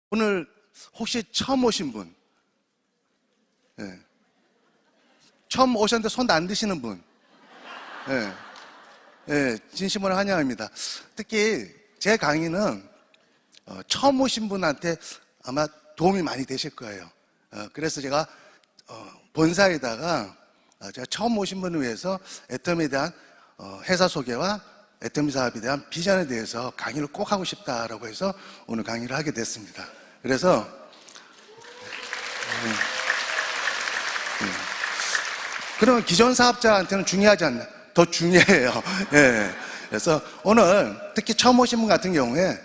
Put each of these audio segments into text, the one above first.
오늘 혹시 처음 오신 분? 예. 처음 오셨는데 손 안 드시는 분? 예. 예, 진심으로 환영합니다. 특히 제 강의는 처음 오신 분한테 아마 도움이 많이 되실 거예요. 그래서 제가 본사에다가 제가 처음 오신 분을 위해서 애텀에 대한 회사 소개와 애텀 사업에 대한 비전에 대해서 강의를 꼭 하고 싶다라고 해서 오늘 강의를 하게 됐습니다. 그래서 그러면 기존 사업자한테는 중요하지 않나요? 더 중요해요. 예. 그래서 오늘 특히 처음 오신 분 같은 경우에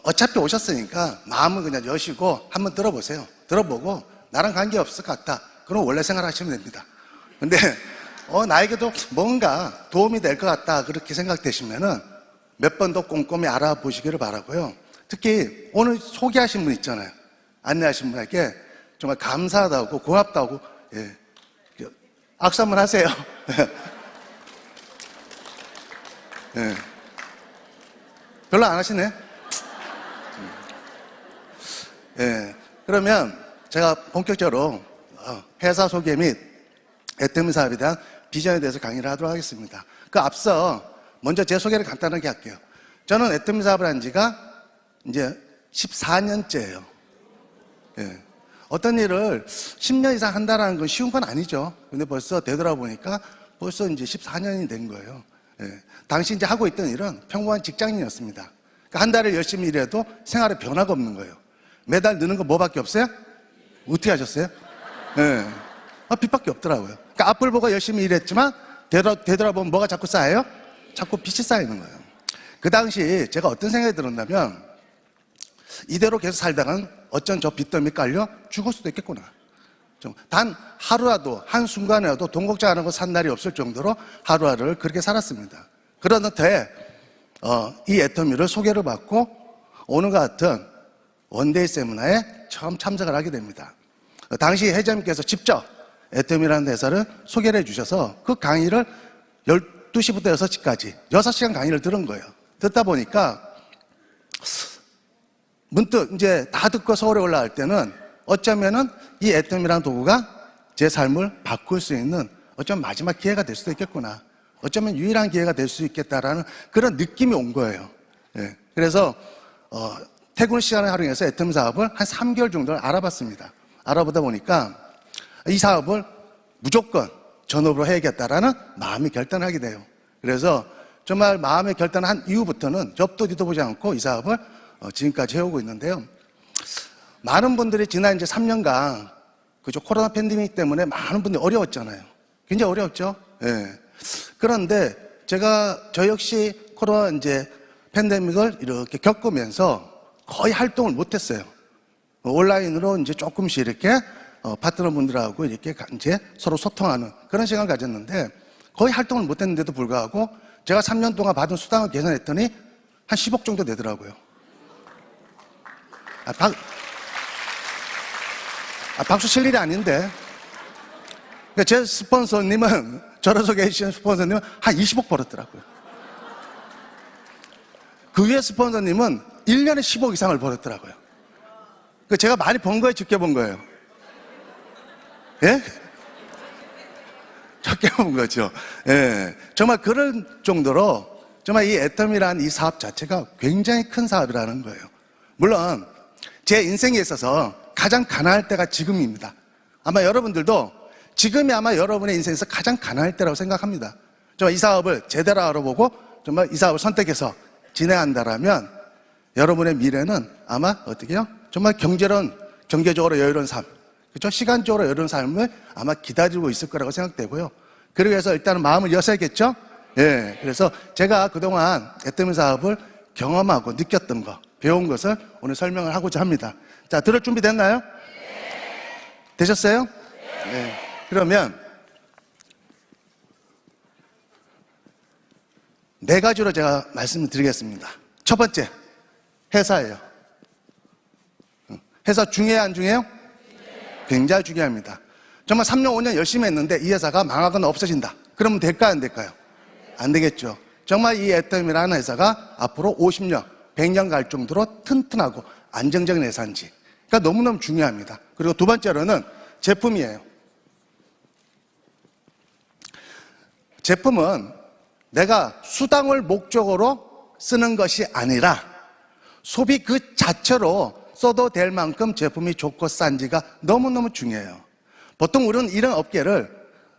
어차피 오셨으니까 마음을 그냥 여시고 한번 들어보세요. 들어보고 나랑 관계없을 것 같다. 그럼 원래 생활하시면 됩니다. 근데 나에게도 뭔가 도움이 될 것 같다 그렇게 생각되시면은 몇 번 더 꼼꼼히 알아보시기를 바라고요. 특히 오늘 소개하신 분 있잖아요. 안내하신 분에게 정말 감사하다고 고맙다고 예. 악수 한번 하세요. 예. 별로 안 하시네. 예. 그러면 제가 본격적으로 회사 소개 및 애텀 사업에 대한 비전에 대해서 강의를 하도록 하겠습니다. 그 앞서 먼저 제 소개를 간단하게 할게요. 저는 애텀 사업을 한 지가 이제 14년째예요. 예. 어떤 일을 10년 이상 한다는 건 쉬운 건 아니죠. 근데 벌써 되돌아보니까 벌써 이제 14년이 된 거예요. 예. 당시 이제 하고 있던 일은 평범한 직장인이었습니다. 그러니까 한 달을 열심히 일해도 생활에 변화가 없는 거예요. 매달 느는 거 뭐밖에 없어요? 어떻게 하셨어요? 예. 빚밖에 없더라고요. 그러니까 앞을 보고 열심히 일했지만 되돌아보면 뭐가 자꾸 쌓여요? 자꾸 빚이 쌓이는 거예요. 그 당시 제가 어떤 생각이 들었냐면 이대로 계속 살다간 어쩐 저 빚더미 깔려 죽을 수도 있겠구나. 단 하루라도 한순간이라도 돈 걱정 안 하고 산 날이 없을 정도로 하루하루를 그렇게 살았습니다. 그러는데 이 애터미를 소개를 받고 오늘과 같은 원데이 세미나에 처음 참석을 하게 됩니다. 당시 회장님께서 직접 애터미라는 회사를 소개를 해주셔서 그 강의를 12시부터 6시까지 6시간 강의를 들은 거예요. 듣다 보니까 문득 이제 다 듣고 서울에 올라갈 때는 어쩌면은 이 애텀이라는 도구가 제 삶을 바꿀 수 있는 어쩌면 마지막 기회가 될 수도 있겠구나. 어쩌면 유일한 기회가 될 수 있겠다라는 그런 느낌이 온 거예요. 예. 그래서 퇴근 시간을 활용해서 애텀 사업을 한 3개월 정도를 알아봤습니다. 알아보다 보니까 이 사업을 무조건 전업으로 해야겠다라는 마음이 결단을 하게 돼요. 그래서 정말 마음의 결단을 한 이후부터는 옆도 뒤도 보지 않고 이 사업을 지금까지 해오고 있는데요. 많은 분들이 지난 이제 3년간 그죠 코로나 팬데믹 때문에 많은 분들이 어려웠잖아요. 굉장히 어려웠죠. 예. 그런데 저 역시 코로나 이제 팬데믹을 이렇게 겪으면서 거의 활동을 못했어요. 온라인으로 이제 조금씩 이렇게 파트너 분들하고 이렇게 이제 서로 소통하는 그런 시간을 가졌는데 거의 활동을 못했는데도 불구하고 제가 3년 동안 받은 수당을 계산했더니 한 10억 정도 되더라고요. 박수 칠 일이 아닌데. 그러니까 제 스폰서님은, 저를 소개해 주신 스폰서님은 한 20억 벌었더라고요. 그 위에 스폰서님은 1년에 10억 이상을 벌었더라고요. 그러니까 제가 많이 번 거예요, 적게 번 거예요? 예? 적게 본 거죠. 예. 정말 그런 정도로 정말 이 애텀이라는 이 사업 자체가 굉장히 큰 사업이라는 거예요. 물론 제 인생에 있어서 가장 가난할 때가 지금입니다. 아마 여러분들도 지금이 아마 여러분의 인생에서 가장 가난할 때라고 생각합니다. 정말 이 사업을 제대로 알아보고 정말 이 사업을 선택해서 진행한다라면 여러분의 미래는 아마 어떻게 해요? 정말 경제적으로 여유로운 삶, 그렇죠? 시간적으로 여유로운 삶을 아마 기다리고 있을 거라고 생각되고요. 그러기 위해서 일단은 마음을 여셔야겠죠? 예. 그래서 제가 그동안 애터미 사업을 경험하고 느꼈던 거, 배운 것을 오늘 설명을 하고자 합니다. 자, 들을 준비 됐나요? 네. 되셨어요? 네. 그러면 네 가지로 제가 말씀을 드리겠습니다. 첫 번째, 회사예요. 회사 중요해요, 안 중요해요? 굉장히 중요합니다. 정말 3년, 5년 열심히 했는데 이 회사가 망하거나 없어진다. 그러면 될까요, 안 될까요? 안 되겠죠. 정말 이 애텀이라는 회사가 앞으로 50년, 100년 갈 정도로 튼튼하고 안정적인 회사인지. 그러니까 너무너무 중요합니다. 그리고 두 번째로는 제품이에요. 제품은 내가 수당을 목적으로 쓰는 것이 아니라 소비 그 자체로 써도 될 만큼 제품이 좋고 싼지가 너무너무 중요해요. 보통 우리는 이런 업계를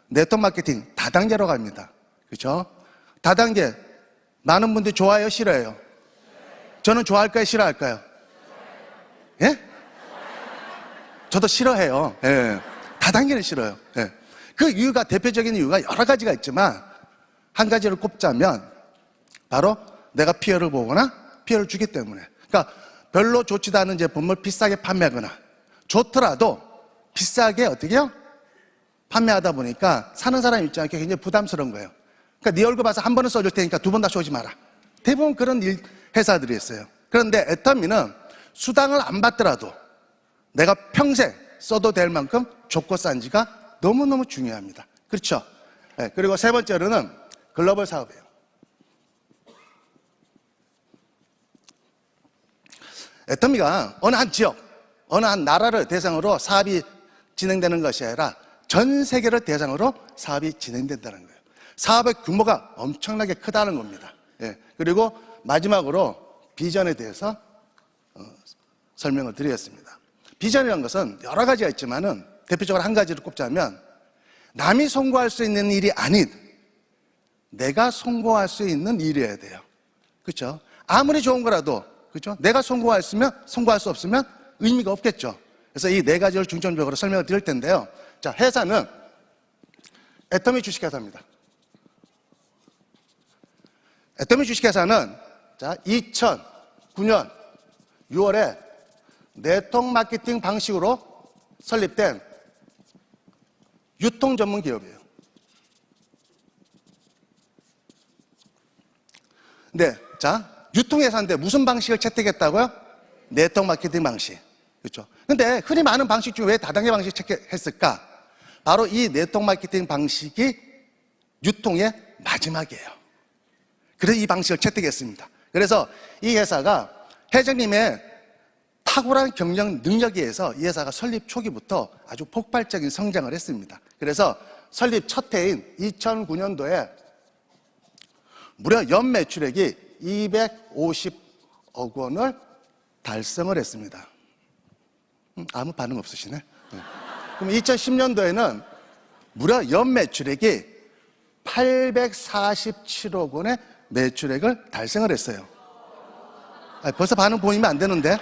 네트워크 마케팅 다단계로 갑니다. 그렇죠? 다단계 많은 분들이 좋아해요, 싫어해요? 저는 좋아할까요, 싫어할까요? 예? 저도 싫어해요. 예. 다단계는 싫어요. 예. 그 이유가, 대표적인 이유가 여러 가지가 있지만 한 가지를 꼽자면 바로 내가 피해를 보거나 피해를 주기 때문에. 그러니까 별로 좋지도 않은 제품을 비싸게 판매하거나 좋더라도 비싸게 어떻게 해요? 판매하다 보니까 사는 사람 입장에 굉장히 부담스러운 거예요. 그러니까 네 얼굴 봐서 한 번은 써줄 테니까 두 번 다시 오지 마라. 대부분 그런 회사들이 있어요. 그런데 애터미는 수당을 안 받더라도 내가 평생 써도 될 만큼 좋고 싼지가 너무너무 중요합니다. 그렇죠? 네, 그리고 세 번째로는 글로벌 사업이에요. 애터미가 어느 한 지역, 어느 한 나라를 대상으로 사업이 진행되는 것이 아니라 전 세계를 대상으로 사업이 진행된다는 거예요. 사업의 규모가 엄청나게 크다는 겁니다. 예. 그리고 마지막으로 비전에 대해서 설명을 드리겠습니다. 비전이라는 것은 여러 가지가 있지만은 대표적으로 한 가지를 꼽자면 남이 성공할 수 있는 일이 아닌 내가 성공할 수 있는 일이어야 돼요. 그렇죠? 아무리 좋은 거라도 그렇죠? 내가 성공할 수 없으면 의미가 없겠죠. 그래서 이 네 가지를 중점적으로 설명을 드릴 텐데요. 자, 회사는 애터미 주식회사입니다. 애터미 주식회사는 자, 2009년 6월에 네트워크 마케팅 방식으로 설립된 유통 전문 기업이에요. 네, 자, 유통회사인데 무슨 방식을 채택했다고요? 네트워크 마케팅 방식. 그렇죠? 근데 흔히 많은 방식 중에 왜 다단계 방식 채택했을까? 바로 이 네트워크 마케팅 방식이 유통의 마지막이에요. 그래서 이 방식을 채택했습니다. 그래서 이 회사가 회장님의 탁월한 경영 능력에 의해서 이 회사가 설립 초기부터 아주 폭발적인 성장을 했습니다. 그래서 설립 첫 해인 2009년도에 무려 연 매출액이 250억 원을 달성을 했습니다. 아무 반응 없으시네. 그럼 2010년도에는 무려 연 매출액이 847억 원의 매출액을 달성을 했어요. 벌써 반응 보이면 안 되는데.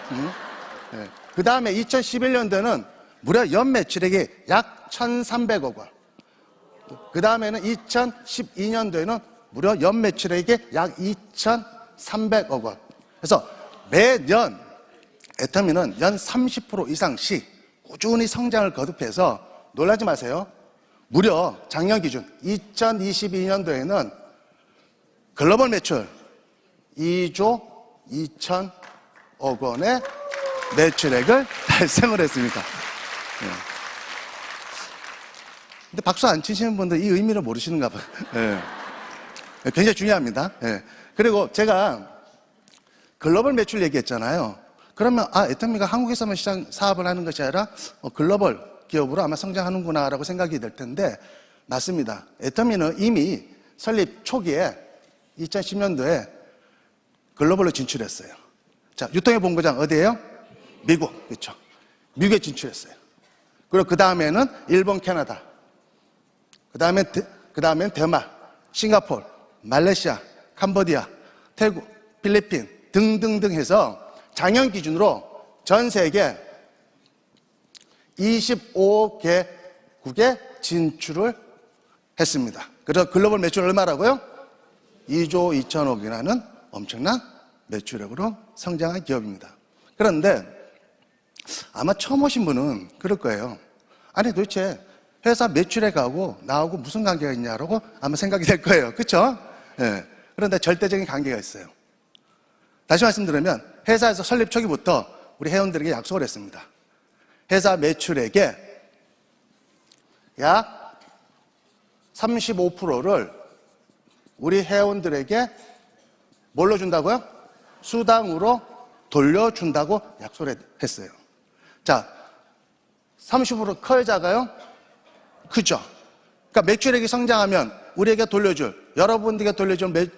그 다음에 2011년도에는 무려 연 매출액이 약 1,300억 원. 그 다음에는 2012년도에는 무려 연 매출액이 약 2,300억 원. 그래서 매년 애터미는 연 30% 이상씩 꾸준히 성장을 거듭해서 놀라지 마세요. 무려 작년 기준 2022년도에는 글로벌 매출 2조 2천억 원의 매출액을 달성을 했습니다. 네. 근데 박수 안 치시는 분들 이 의미를 모르시는가 봐요. 네. 굉장히 중요합니다. 네. 그리고 제가 글로벌 매출 얘기했잖아요. 그러면 애터미가 한국에서만 시장 사업을 하는 것이 아니라 글로벌 기업으로 아마 성장하는구나 라고 생각이 될 텐데 맞습니다. 애터미는 이미 설립 초기에 2010년도에 글로벌로 진출했어요. 자, 유통의 본고장 어디예요? 미국. 그렇죠. 미국에 진출했어요. 그리고 그 다음에는 일본, 캐나다. 그 다음엔 대만, 싱가포르, 말레이시아, 캄보디아, 태국, 필리핀 등등등 해서 작년 기준으로 전 세계 25개국에 진출을 했습니다. 그래서 글로벌 매출 얼마라고요? 2조 2천억이라는 엄청난 매출액으로 성장한 기업입니다. 그런데 아마 처음 오신 분은 그럴 거예요. 아니 도대체 회사 매출액하고 나하고 무슨 관계가 있냐라고 아마 생각이 될 거예요. 그렇죠? 네. 그런데 절대적인 관계가 있어요. 다시 말씀드리면 회사에서 설립 초기부터 우리 회원들에게 약속을 했습니다. 회사 매출액의 약 35%를 우리 회원들에게 뭘로 준다고요? 수당으로 돌려준다고 약속을 했어요. 자, 30% 커요, 작아요? 크죠? 그러니까 매출액이 성장하면 우리에게 돌려줄, 여러분들에게 돌려줄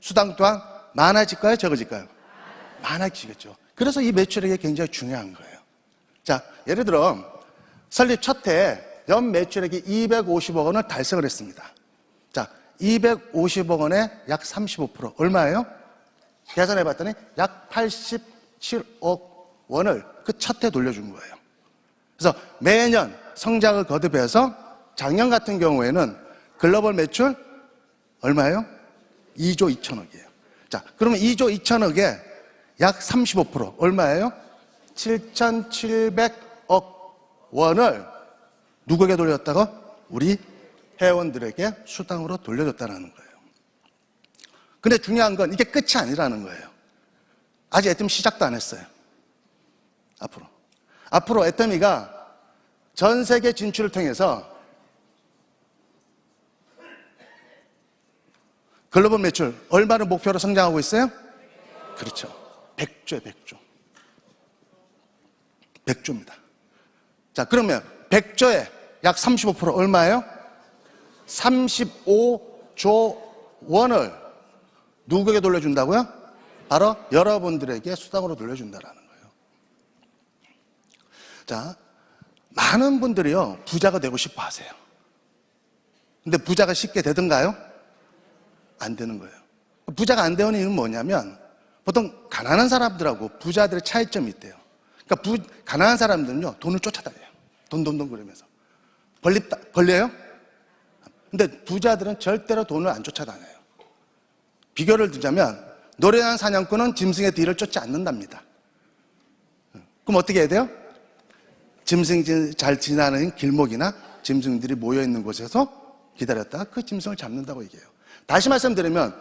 수당 또한 많아질까요, 적어질까요? 많아지겠죠. 그래서 이 매출액이 굉장히 중요한 거예요. 자, 예를 들어 설립 첫 해 연 매출액이 250억 원을 달성을 했습니다. 자, 250억 원에 약 35% 얼마예요? 계산해 봤더니 약 87억 원을 그 첫 해 돌려준 거예요. 그래서 매년 성장을 거듭해서 작년 같은 경우에는 글로벌 매출 얼마예요? 2조 2천억이에요. 자, 그러면 2조 2천억에 약 35% 얼마예요? 7,700억 원을 누구에게 돌렸다고? 우리 회원들에게 수당으로 돌려줬다는 거예요. 근데 중요한 건 이게 끝이 아니라는 거예요. 아직 애터미 시작도 안 했어요. 앞으로 애터미가 전 세계 진출을 통해서 글로벌 매출 얼마를 목표로 성장하고 있어요? 그렇죠. 100조에 100조입니다. 자, 그러면 100조에 약 35% 얼마예요? 35조 원을 누구에게 돌려준다고요? 바로 여러분들에게 수당으로 돌려준다는 거예요. 자, 많은 분들이요 부자가 되고 싶어 하세요. 근데 부자가 쉽게 되던가요? 안 되는 거예요. 부자가 안 되는 이유는 뭐냐면 보통 가난한 사람들하고 부자들의 차이점이 있대요. 그러니까 가난한 사람들은요 돈을 쫓아다녀요. 돈 그러면서 걸려요? 근데 부자들은 절대로 돈을 안 쫓아다녀요. 비교를 두자면 노련한 사냥꾼은 짐승의 뒤를 쫓지 않는답니다. 그럼 어떻게 해야 돼요? 짐승이 잘 지나는 길목이나 짐승들이 모여있는 곳에서 기다렸다가 그 짐승을 잡는다고 얘기해요. 다시 말씀드리면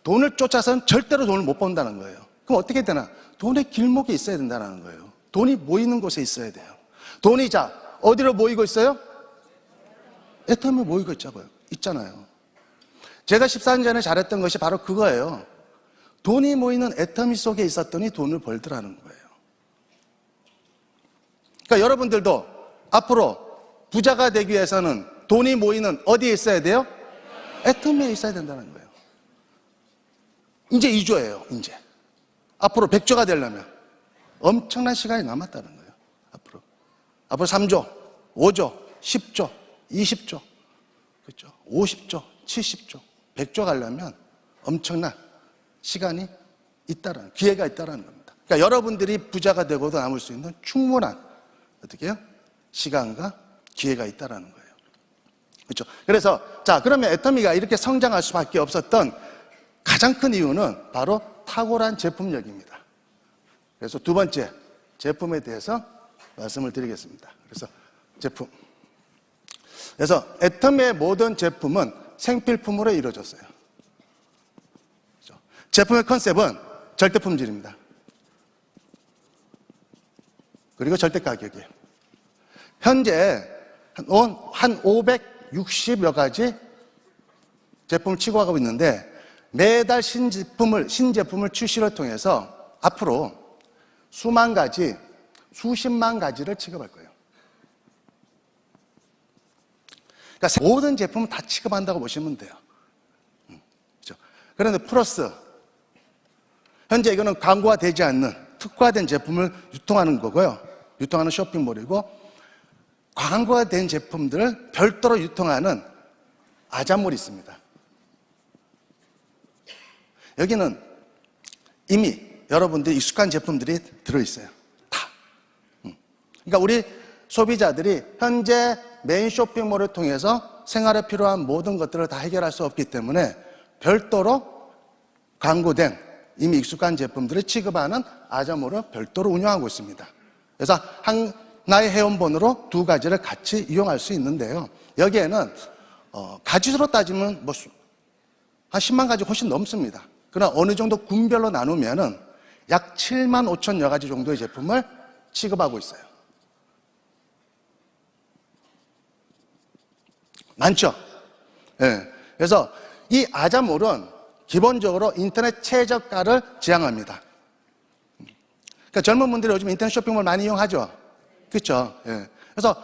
돈을 쫓아서는 절대로 돈을 못 번다는 거예요. 그럼 어떻게 되나? 돈의 길목에 있어야 된다는 거예요. 돈이 모이는 곳에 있어야 돼요. 돈이 자 어디로 모이고 있어요? 애터미에 모이고 있잖아요. 제가 14년 전에 잘했던 것이 바로 그거예요. 돈이 모이는 애터미 속에 있었더니 돈을 벌더라는 거예요. 그러니까 여러분들도 앞으로 부자가 되기 위해서는 돈이 모이는 어디에 있어야 돼요? 애터미에 있어야 된다는 거예요. 이제 2조예요. 이제 앞으로 100조가 되려면 엄청난 시간이 남았다는 거예요. 앞으로 3조, 5조, 10조, 20조, 그렇죠? 50조, 70조, 100조 가려면 엄청난 시간이 있다라는, 기회가 있다라는 겁니다. 그러니까 여러분들이 부자가 되고도 남을 수 있는 충분한 어떻게 해요? 시간과 기회가 있다라는 거예요. 그렇죠? 그래서 자, 그러면 애터미가 이렇게 성장할 수밖에 없었던 가장 큰 이유는 바로 탁월한 제품력입니다. 그래서 두 번째 제품에 대해서 말씀을 드리겠습니다. 그래서 애터미의 모든 제품은 생필품으로 이루어졌어요. 그렇죠? 제품의 컨셉은 절대 품질입니다. 그리고 절대 가격이에요. 현재 한 560여 가지 제품을 취급하고 있는데 매달 신제품을 출시를 통해서 앞으로 수만 가지, 수십만 가지를 취급할 거예요. 그러니까 모든 제품을 다 취급한다고 보시면 돼요. 그렇죠? 그런데 플러스 현재 이거는 광고가 되지 않는 특화된 제품을 유통하는 거고요. 유통하는 쇼핑몰이고 광고가 된 제품들을 별도로 유통하는 아자몰이 있습니다. 여기는 이미 여러분들이 익숙한 제품들이 들어있어요. 다. 그러니까 우리 소비자들이 현재 메인 쇼핑몰을 통해서 생활에 필요한 모든 것들을 다 해결할 수 없기 때문에 별도로 광고된 이미 익숙한 제품들을 취급하는 아자몰을 별도로 운영하고 있습니다. 그래서 하나의 회원번호로 두 가지를 같이 이용할 수 있는데요. 여기에는 가지수로 따지면 한 10만 가지 훨씬 넘습니다. 그러나 어느 정도 군별로 나누면은 약 7만 5천여 가지 정도의 제품을 취급하고 있어요. 많죠? 네. 그래서 이 아자몰은 기본적으로 인터넷 최저가를 지향합니다. 그러니까 젊은 분들이 요즘 인터넷 쇼핑몰 많이 이용하죠. 그렇죠? 예. 그래서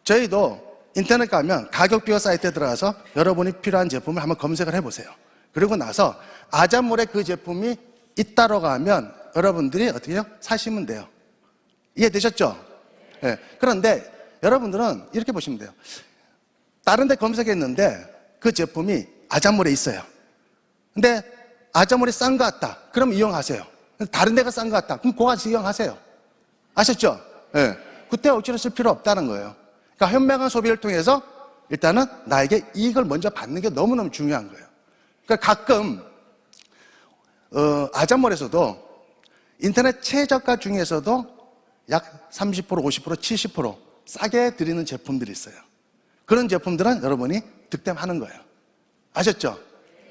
저희도 인터넷 가면 가격 비교 사이트에 들어가서 여러분이 필요한 제품을 한번 검색을 해보세요. 그리고 나서 아자몰에 그 제품이 있다라고 하면 여러분들이 어떻게 해요? 사시면 돼요. 이해되셨죠? 예. 그런데 여러분들은 이렇게 보시면 돼요. 다른 데 검색했는데 그 제품이 아자몰에 있어요. 근데 아자몰이 싼 것 같다. 그럼 이용하세요. 다른 데가 싼 것 같다. 그럼 그거 가서 이용하세요. 아셨죠? 예. 그때 억지로 쓸 필요 없다는 거예요. 그러니까 현명한 소비를 통해서 일단은 나에게 이익을 먼저 받는 게 너무너무 중요한 거예요. 그러니까 가끔 아자몰에서도 인터넷 최저가 중에서도 약 30%, 50%, 70% 싸게 드리는 제품들이 있어요. 그런 제품들은 여러분이 득템하는 거예요. 아셨죠?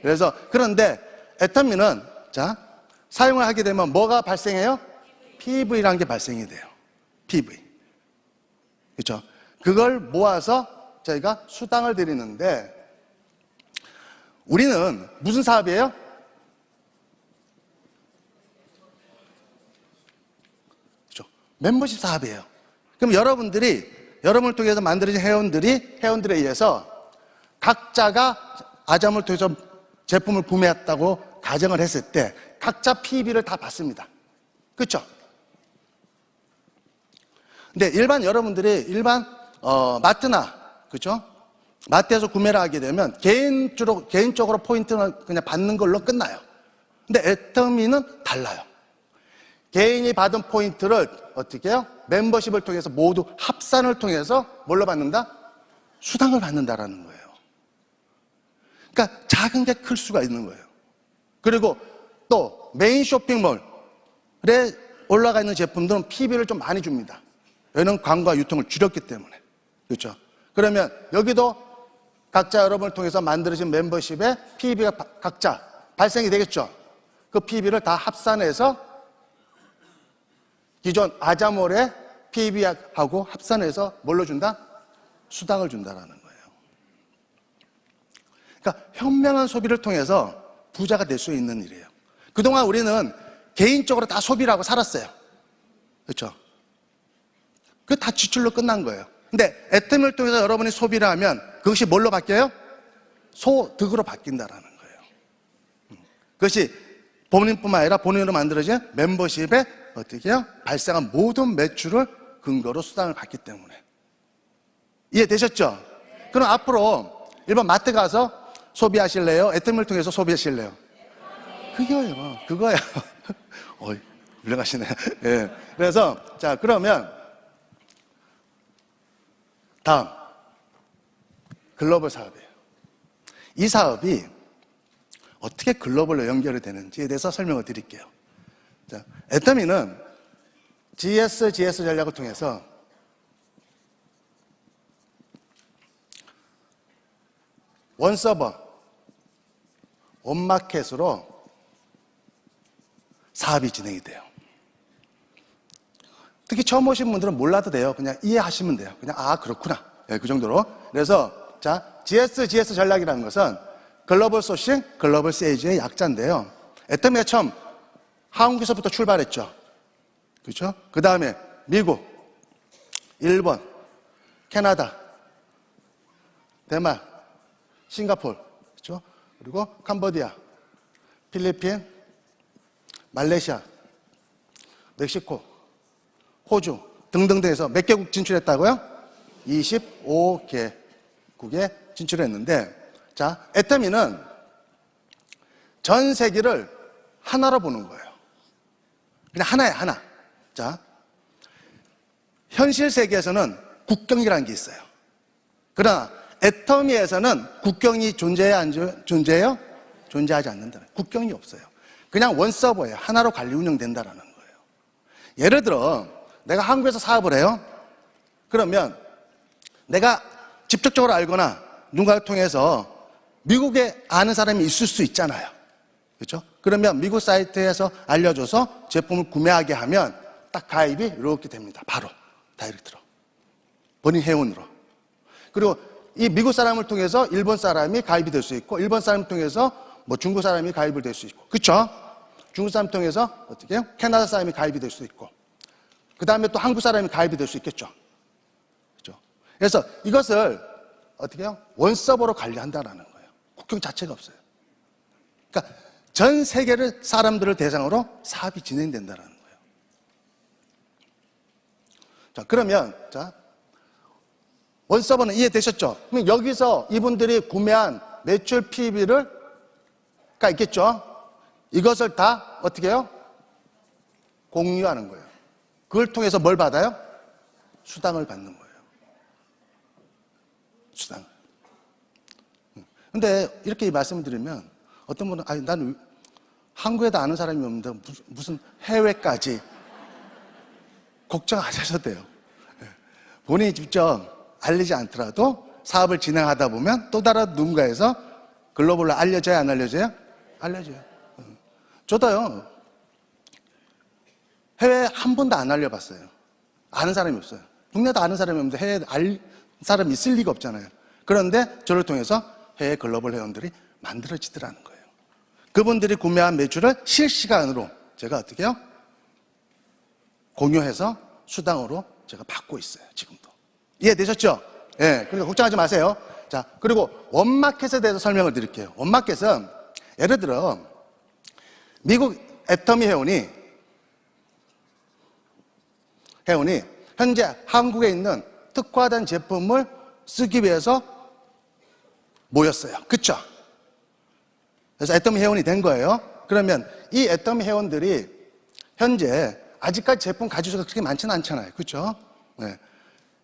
그래서 그런데 애터미는 자 사용을 하게 되면 뭐가 발생해요? PV라는 게 발생이 돼요. PV. 그렇죠? 그걸 모아서 저희가 수당을 드리는데 우리는 무슨 사업이에요? 그렇죠? 멤버십 사업이에요. 그럼 여러분을 통해서 만들어진 회원들에 의해서 각자가 아자몰을 통해서 제품을 구매했다고 가정을 했을 때 각자 PB를 다 받습니다. 그렇죠? 근데 여러분들이 마트나 그렇죠? 마트에서 구매를 하게 되면 개인적으로 포인트는 그냥 받는 걸로 끝나요. 근데 애터미는 달라요. 개인이 받은 포인트를 어떻게 해요? 멤버십을 통해서 모두 합산을 통해서 뭘로 받는다? 수당을 받는다라는 거예요. 그러니까 작은 게 클 수가 있는 거예요. 그리고 또 메인 쇼핑몰에 올라가 있는 제품들은 PB를 좀 많이 줍니다. 왜냐하면 광고와 유통을 줄였기 때문에. 그렇죠? 그러면 여기도 각자 여러분을 통해서 만들어진 멤버십에 PB가 각자 발생이 되겠죠? 그 PB를 다 합산해서 기존 아자몰의 PB하고 합산해서 뭘로 준다? 수당을 준다라는 거예요. 그러니까 현명한 소비를 통해서 부자가 될 수 있는 일이에요. 그동안 우리는 개인적으로 다 소비를 하고 살았어요. 그렇죠? 그게 다 지출로 끝난 거예요. 근데 애터미를 통해서 여러분이 소비를 하면 그것이 뭘로 바뀌어요? 소득으로 바뀐다라는 거예요. 그것이 본인뿐만 아니라 본인으로 만들어진 멤버십에 어떻게 해요? 발생한 모든 매출을 근거로 수당을 받기 때문에. 이해되셨죠? 그럼 앞으로 일반 마트 가서 소비하실래요? 애터미를 통해서 소비하실래요? 그거예요. 어이, 훌륭하시네. 예. 그래서, 자, 그러면, 다음. 글로벌 사업이에요. 이 사업이 어떻게 글로벌로 연결이 되는지에 대해서 설명을 드릴게요. 자, 애터미는 GS 전략을 통해서 원서버, 원마켓으로 사업이 진행이 돼요. 특히 처음 오신 분들은 몰라도 돼요. 그냥 이해하시면 돼요. 그냥 그렇구나. 네, 그 정도로. 그래서 자 GS 전략이라는 것은 글로벌 소싱, 글로벌 세일즈의 약자인데요. 애터미가 처음 한국에서부터 출발했죠. 그렇죠? 그 다음에 미국, 일본, 캐나다, 대만, 싱가포르, 그렇죠? 그리고 캄보디아, 필리핀, 말레이시아, 멕시코, 호주 등등등에서 몇 개국 진출했다고요? 25개국에 진출했는데, 자, 애터미는 전 세계를 하나로 보는 거예요. 그냥 하나야, 하나. 자, 현실 세계에서는 국경이라는 게 있어요. 그러나 애터미에서는 국경이 존재해야 안 존재해요? 존재하지 않는다. 국경이 없어요. 그냥 원서버예요. 하나로 관리 운영된다라는 거예요. 예를 들어 내가 한국에서 사업을 해요. 그러면 내가 직접적으로 알거나 누군가를 통해서 미국에 아는 사람이 있을 수 있잖아요. 그렇죠? 그러면 미국 사이트에서 알려줘서 제품을 구매하게 하면 딱 가입이 이렇게 됩니다. 바로 다이렉트로. 본인 회원으로. 그리고 이 미국 사람을 통해서 일본 사람이 가입이 될 수 있고, 일본 사람을 통해서 뭐 중국 사람이 가입을 될 수 있고. 그렇죠? 중국 사람 통해서 어떻게 해요? 캐나다 사람이 가입이 될 수 있고, 그 다음에 또 한국 사람이 가입이 될 수 있겠죠. 그렇죠? 그래서 이것을 어떻게 해요? 원서버로 관리한다라는 거예요. 국경 자체가 없어요. 그러니까 전 세계를 사람들을 대상으로 사업이 진행된다라는 거예요. 자, 그러면 자, 원서버는 이해되셨죠? 그럼 여기서 이분들이 구매한 매출 PB가 있겠죠? 이것을 다 어떻게 해요? 공유하는 거예요. 그걸 통해서 뭘 받아요? 수당을 받는 거예요. 수당. 근데 이렇게 말씀을 드리면 어떤 분은 아니 나는 한국에도 아는 사람이 없는데 무슨 해외까지 걱정 안 하셔도 돼요. 본인이 직접 알리지 않더라도 사업을 진행하다 보면 또 다른 누군가에서 글로벌로 알려져야 안 알려져요? 알려져요. 저도요. 해외에 한 번도 안 알려봤어요. 아는 사람이 없어요. 국내도 아는 사람이 없는데 해외에 알 사람이 있을 리가 없잖아요. 그런데 저를 통해서 해외 글로벌 회원들이 만들어지더라는 거예요. 그분들이 구매한 매출을 실시간으로 제가 어떻게 해요? 공유해서 수당으로 제가 받고 있어요. 지금도. 이해되셨죠? 예. 네, 그러니까 걱정하지 마세요. 자, 그리고 원마켓에 대해서 설명을 드릴게요. 원마켓은 예를 들어 미국 애터미 회원이 현재 한국에 있는 특화된 제품을 쓰기 위해서 모였어요. 그쵸? 그래서 애터미 회원이 된 거예요. 그러면 이 애터미 회원들이 현재 아직까지 제품 가지수가 그렇게 많지는 않잖아요. 그쵸? 네.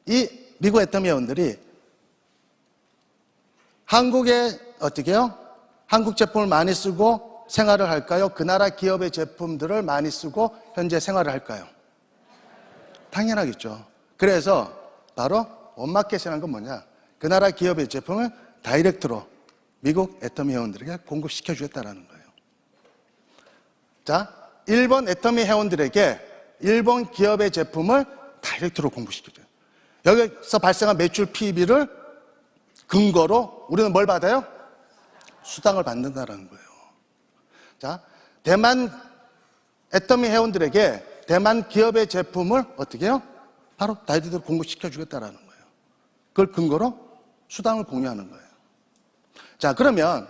이 미국 애터미 회원들이 한국에 어떻게 해요? 한국 제품을 많이 쓰고 생활을 할까요? 그 나라 기업의 제품들을 많이 쓰고 현재 생활을 할까요? 당연하겠죠. 그래서 바로 원마켓이라는 건 뭐냐? 그 나라 기업의 제품을 다이렉트로 미국 애터미 회원들에게 공급시켜 주겠다는 거예요. 자, 일본 애터미 회원들에게 일본 기업의 제품을 다이렉트로 공급시켜줘요. 여기서 발생한 매출 PB를 근거로 우리는 뭘 받아요? 수당을 받는다는 거예요. 자, 대만 애터미 회원들에게 대만 기업의 제품을 어떻게 해요? 바로 다이렉트로 공급시켜 주겠다는 거예요. 그걸 근거로 수당을 공유하는 거예요. 자, 그러면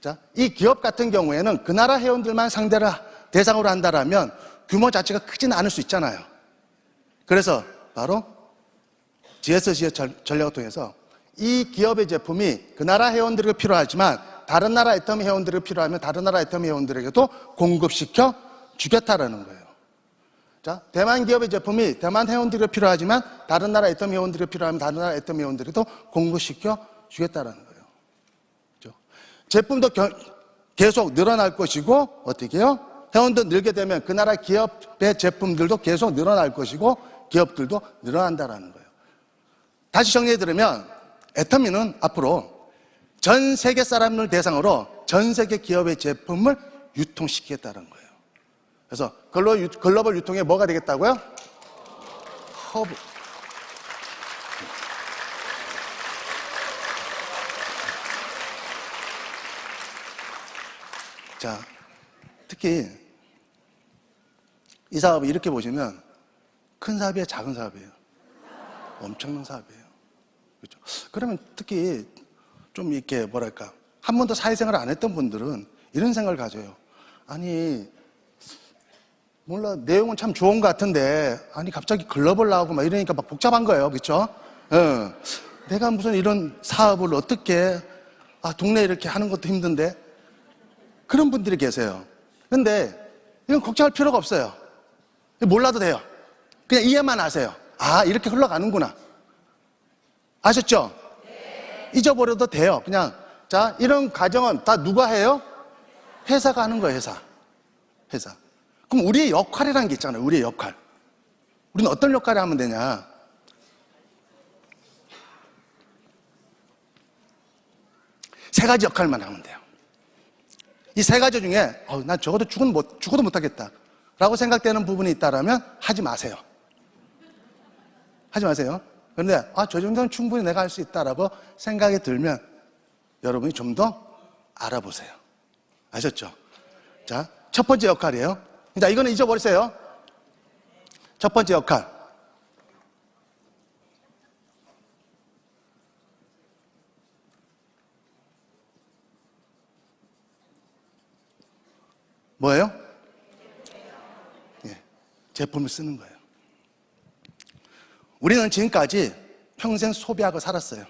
자, 이 기업 같은 경우에는 그 나라 회원들만 상대를 대상으로 한다라면 규모 자체가 크지는 않을 수 있잖아요. 그래서 바로 GSC의 전략을 통해서 이 기업의 제품이 그 나라 회원들에게 필요하지만 다른 나라 애터미 회원들에게 필요하면 다른 나라 애터미 회원들에게도 공급시켜 주겠다라는 거예요. 자, 대만 기업의 제품이 대만 회원들에게 필요하지만 다른 나라 애터미 회원들에게 필요하면 다른 나라 애터미 회원들에게도 공급시켜 주겠다라는 거예요. 그렇죠? 제품도 계속 늘어날 것이고 어떻게 해요? 회원도 늘게 되면 그 나라 기업의 제품들도 계속 늘어날 것이고 기업들도 늘어난다라는 거예요. 다시 정리해드리면 애터미는 앞으로 전 세계 사람을 대상으로 전 세계 기업의 제품을 유통시키겠다는 거예요. 그래서 글로벌 유통에 뭐가 되겠다고요? 허브. 자, 특히 이 사업을 이렇게 보시면 큰 사업이에요, 작은 사업이에요? 엄청난 사업이에요. 그렇죠? 그러면 특히 좀 이렇게 뭐랄까 한 번도 사회생활을 안 했던 분들은 이런 생각을 가져요. 아니 몰라 내용은 참 좋은 것 같은데 아니 갑자기 글로벌 나오고 막 이러니까 막 복잡한 거예요. 그렇죠? 내가 무슨 이런 사업을 어떻게 동네에 이렇게 하는 것도 힘든데 그런 분들이 계세요. 근데 이건 걱정할 필요가 없어요. 몰라도 돼요. 그냥 이해만 하세요. 이렇게 흘러가는구나. 아셨죠? 네. 잊어버려도 돼요. 그냥 자 이런 과정은 다 누가 해요? 회사가 하는 거예요. 회사. 그럼 우리의 역할이라는 게 있잖아요. 우리의 역할. 우리는 어떤 역할을 하면 되냐? 세 가지 역할만 하면 돼요. 이 세 가지 중에 난 적어도 죽어도 못하겠다 라고 생각되는 부분이 있다면 하지 마세요. 하지 마세요. 그런데 저 정도는 충분히 내가 할 수 있다라고 생각이 들면 여러분이 좀 더 알아보세요. 아셨죠? 자, 첫 번째 역할이에요. 자, 이거는 잊어버리세요. 첫 번째 역할. 뭐예요? 예, 제품을 쓰는 거예요. 우리는 지금까지 평생 소비하고 살았어요.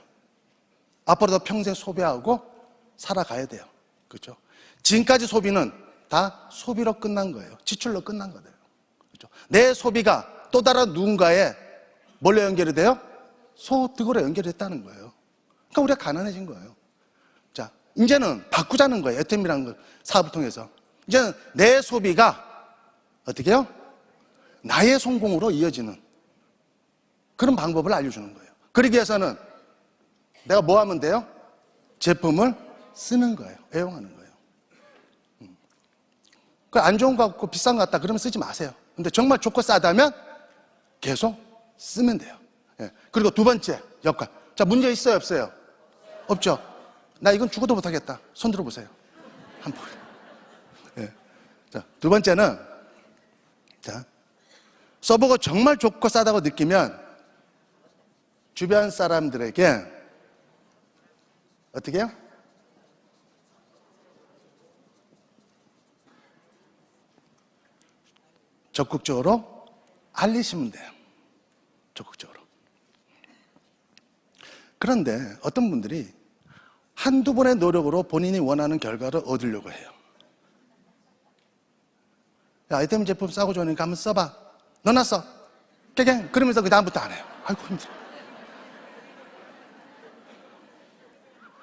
앞으로도 평생 소비하고 살아가야 돼요. 그렇죠? 지금까지 소비는 다 소비로 끝난 거예요. 지출로 끝난 거예요. 그렇죠? 내 소비가 또 다른 누군가에 뭘로 연결이 돼요? 소득으로 연결이 됐다는 거예요. 그러니까 우리가 가난해진 거예요. 자, 이제는 바꾸자는 거예요. 애템이라는 사업을 통해서. 이제는 내 소비가 어떻게 해요? 나의 성공으로 이어지는 그런 방법을 알려주는 거예요. 그러기 위해서는 내가 뭐 하면 돼요? 제품을 쓰는 거예요. 애용하는 거예요. 안 좋은 거 같고 비싼 거 같다 그러면 쓰지 마세요. 근데 정말 좋고 싸다면 계속 쓰면 돼요. 예. 그리고 두 번째 역할. 자, 문제 있어요, 없어요? 없죠? 나 이건 죽어도 못하겠다. 손 들어보세요. 한번. 예. 자, 두 번째는, 자, 써보고 정말 좋고 싸다고 느끼면 주변 사람들에게 어떻게 해요? 적극적으로 알리시면 돼요. 적극적으로. 그런데 어떤 분들이 한두 번의 노력으로 본인이 원하는 결과를 얻으려고 해요. 야, 아이템 제품 싸고 좋으니까 한번 써봐. 넣어놨어. 깨갱. 그러면서 그 다음부터 안 해요. 아이고 힘들어.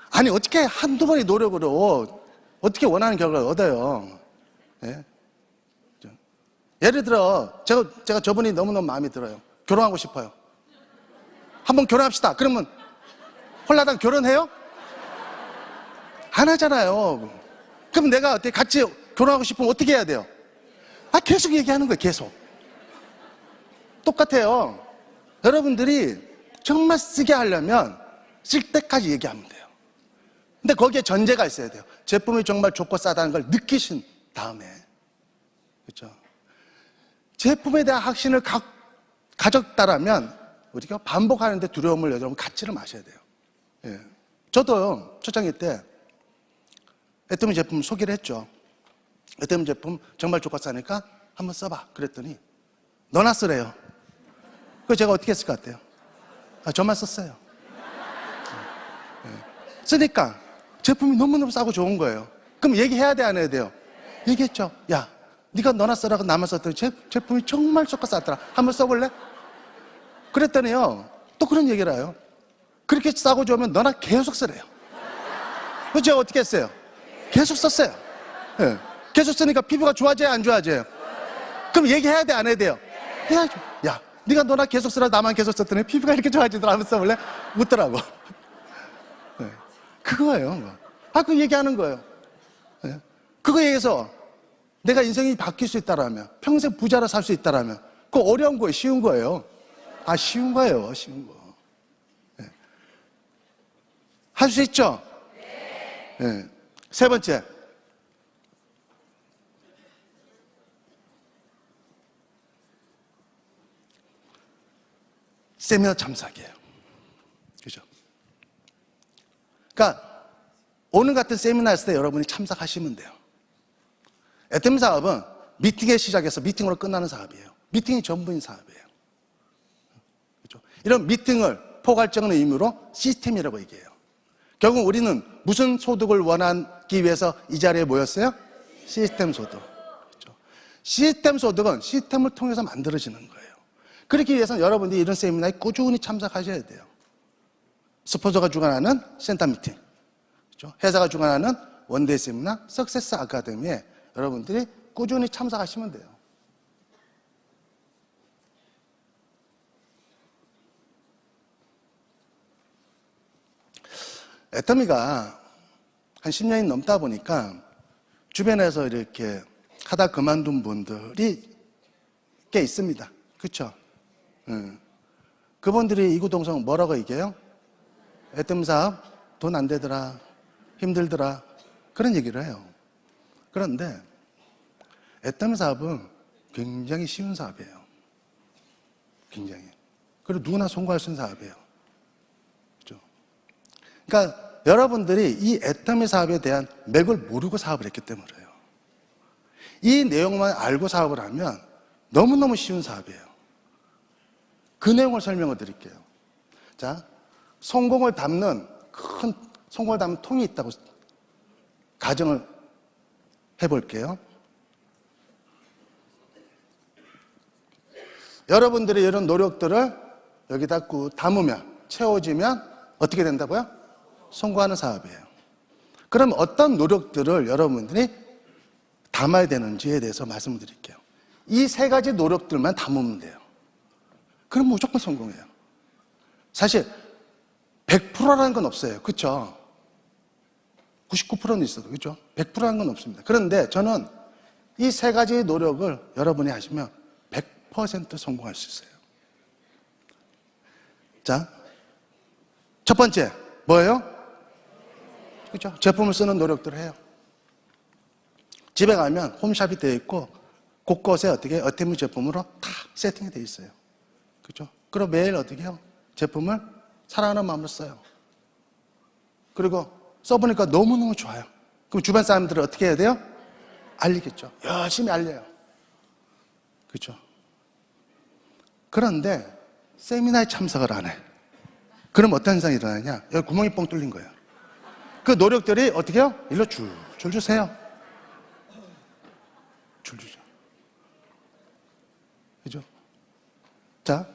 아니 어떻게 한두 번의 노력으로 어떻게 원하는 결과를 얻어요. 예? 예를 들어 제가 저분이 너무너무 마음에 들어요. 결혼하고 싶어요. 한번 결혼합시다. 그러면 홀라당 결혼해요? 안 하잖아요. 그럼 내가 어떻게 같이 결혼하고 싶으면 어떻게 해야 돼요? 계속 얘기하는 거예요. 계속. 똑같아요. 여러분들이 정말 쓰게 하려면 쓸 때까지 얘기하면 돼요. 근데 거기에 전제가 있어야 돼요. 제품이 정말 좋고 싸다는 걸 느끼신 다음에. 그렇죠? 제품에 대한 확신을 가졌다라면 우리가 반복하는데 두려움을 여러분 갖지를 마셔야 돼요. 예. 저도 초창기 때 애터미 제품 소개를 했죠. 애터미 제품 정말 좋고 싸니까 한번 써봐. 그랬더니 너나 쓰래요. 그래서 제가 어떻게 했을 것 같아요? 저만 썼어요. 쓰니까 제품이 너무너무 싸고 좋은 거예요. 그럼 얘기해야 돼, 안 해야 돼요? 얘기했죠. 야, 네가 너나 써라고 나만 썼더니 제품이 정말 좋고 싸더라. 한번 써볼래? 그랬더니요, 또 그런 얘기를 해요. 그렇게 싸고 좋으면 너나 계속 쓰래요. 그래서 제가 어떻게 했어요? 계속 썼어요. 네. 계속 쓰니까 피부가 좋아져요, 안 좋아져요? 그럼 얘기해야 돼, 안 해야 돼요? 해야죠. 야, 네가 너나 계속 쓰라 나만 계속 썼더니 피부가 이렇게 좋아지더라. 한번 써볼래? 묻더라고. 네. 그거예요. 그 얘기하는 거예요. 네. 그거에 의해서 내가 인생이 바뀔 수 있다라면, 평생 부자로 살 수 있다라면, 그거 어려운 거예요, 쉬운 거예요? 쉬운 거예요, 쉬운 거. 네. 할 수 있죠? 네. 세 번째. 세미나 참석이에요. 그죠? 그러니까 오늘 같은 세미나 했을 때 여러분이 참석하시면 돼요. 애템 사업은 미팅에 시작해서 미팅으로 끝나는 사업이에요. 미팅이 전부인 사업이에요. 그렇죠? 이런 미팅을 포괄적인 의미로 시스템이라고 얘기해요. 결국 우리는 무슨 소득을 원하기 위해서 이 자리에 모였어요? 시스템 소득. 그렇죠? 시스템 소득은 시스템을 통해서 만들어지는 거예요. 그렇기 위해서는 여러분들이 이런 세미나에 꾸준히 참석하셔야 돼요. 스폰서가 주관하는 센터 미팅, 그렇죠? 회사가 주관하는 원데이 세미나, 석세스 아카데미에 여러분들이 꾸준히 참석하시면 돼요. 애터미가 한 10년이 넘다 보니까 주변에서 이렇게 하다 그만둔 분들이 꽤 있습니다. 그렇죠? 그분들이 이구동성 뭐라고 얘기해요? 애터미 사업 돈 안 되더라, 힘들더라, 그런 얘기를 해요. 그런데 애터미 사업은 굉장히 쉬운 사업이에요. 굉장히. 그리고 누구나 성공할 수 있는 사업이에요. 그렇죠? 그러니까 여러분들이 이 애터미 사업에 대한 맥을 모르고 사업을 했기 때문에 그래요. 이 내용만 알고 사업을 하면 너무너무 쉬운 사업이에요. 그 내용을 설명을 드릴게요. 자, 성공을 담는 통이 있다고 가정을 해볼게요. 여러분들의 이런 노력들을 여기다 담으면, 채워지면 어떻게 된다고요? 성공하는 사업이에요. 그럼 어떤 노력들을 여러분들이 담아야 되는지에 대해서 말씀을 드릴게요. 이 세 가지 노력들만 담으면 돼요. 그럼 무조건 성공해요. 사실 100%라는 건 없어요. 그렇죠? 99%는 있어도, 그렇죠? 100%라는 건 없습니다. 그런데 저는 이 세 가지 노력을 여러분이 하시면 100% 성공할 수 있어요. 자, 첫 번째 뭐예요? 그렇죠? 제품을 쓰는 노력들을 해요. 집에 가면 홈샵이 되어 있고 곳곳에 어떻게 애터미 제품으로 다 세팅이 되어 있어요. 그렇죠? 그리고 매일 어떻게 해요? 제품을 사랑하는 마음으로 써요. 그리고 써보니까 너무너무 좋아요. 그럼 주변 사람들을 어떻게 해야 돼요? 알리겠죠. 열심히 알려요. 그렇죠? 그런데 세미나에 참석을 안 해. 그럼 어떤 현상이 일어나냐? 여기 구멍이 뻥 뚫린 거예요. 그 노력들이 어떻게 해요? 일로 줄줄 주세요. 줄주죠. 그죠? 자,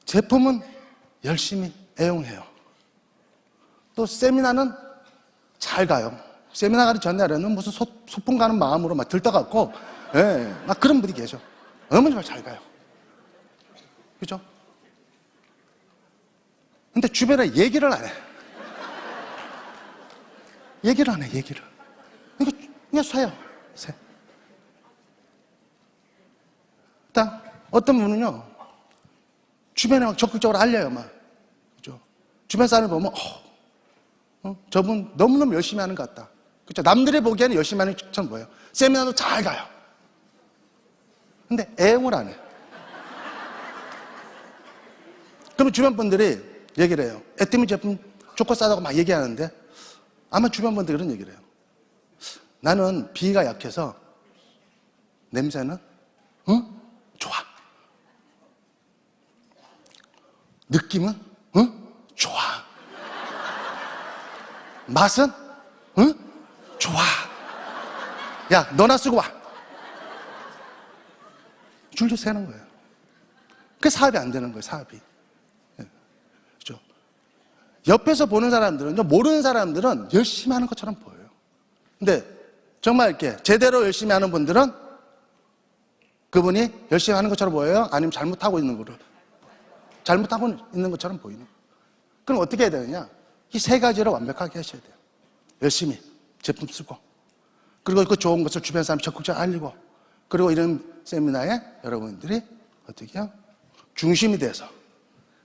제품은 열심히 애용해요. 또 세미나는 잘 가요. 세미나 가기 전날에는 무슨 소풍 가는 마음으로 막 들떠갖고, 예, 막 그런 분이 계셔. 너무 잘 가요. 그죠? 근데 주변에 얘기를 안 해. 얘기를 안 해, 얘기를. 그냥 쇠요, 쇠. 딱, 어떤 분은요, 주변에 막 적극적으로 알려요, 막. 그죠? 주변 사람을 보면, 저분 너무너무 열심히 하는 것 같다. 그죠? 남들이 보기에는 열심히 하는 것처럼 보여요. 세미나도 잘 가요. 근데 애용을 안 해. 그러면 주변 분들이 얘기를 해요. 애터미 제품 좋고 싸다고 막 얘기하는데 아마 주변 분들이 그런 얘기를 해요. 나는 비위가 약해서 냄새는 좋아. 느낌은 좋아. 맛은 좋아. 야, 너나 쓰고 와. 줄줄 세는 거예요. 그게 사업이 안 되는 거예요, 사업이. 그렇죠? 옆에서 보는 사람들은, 모르는 사람들은 열심히 하는 것처럼 보여요. 근데 정말 이렇게 제대로 열심히 하는 분들은 그분이 열심히 하는 것처럼 보여요? 아니면 잘못하고 있는 것처럼 보이는 거예요. 그럼 어떻게 해야 되느냐? 이 세 가지를 완벽하게 하셔야 돼요. 열심히 제품 쓰고, 그리고 그 좋은 것을 주변 사람 적극적으로 알리고, 그리고 이런 세미나에 여러분들이 어떻게 해요? 중심이 돼서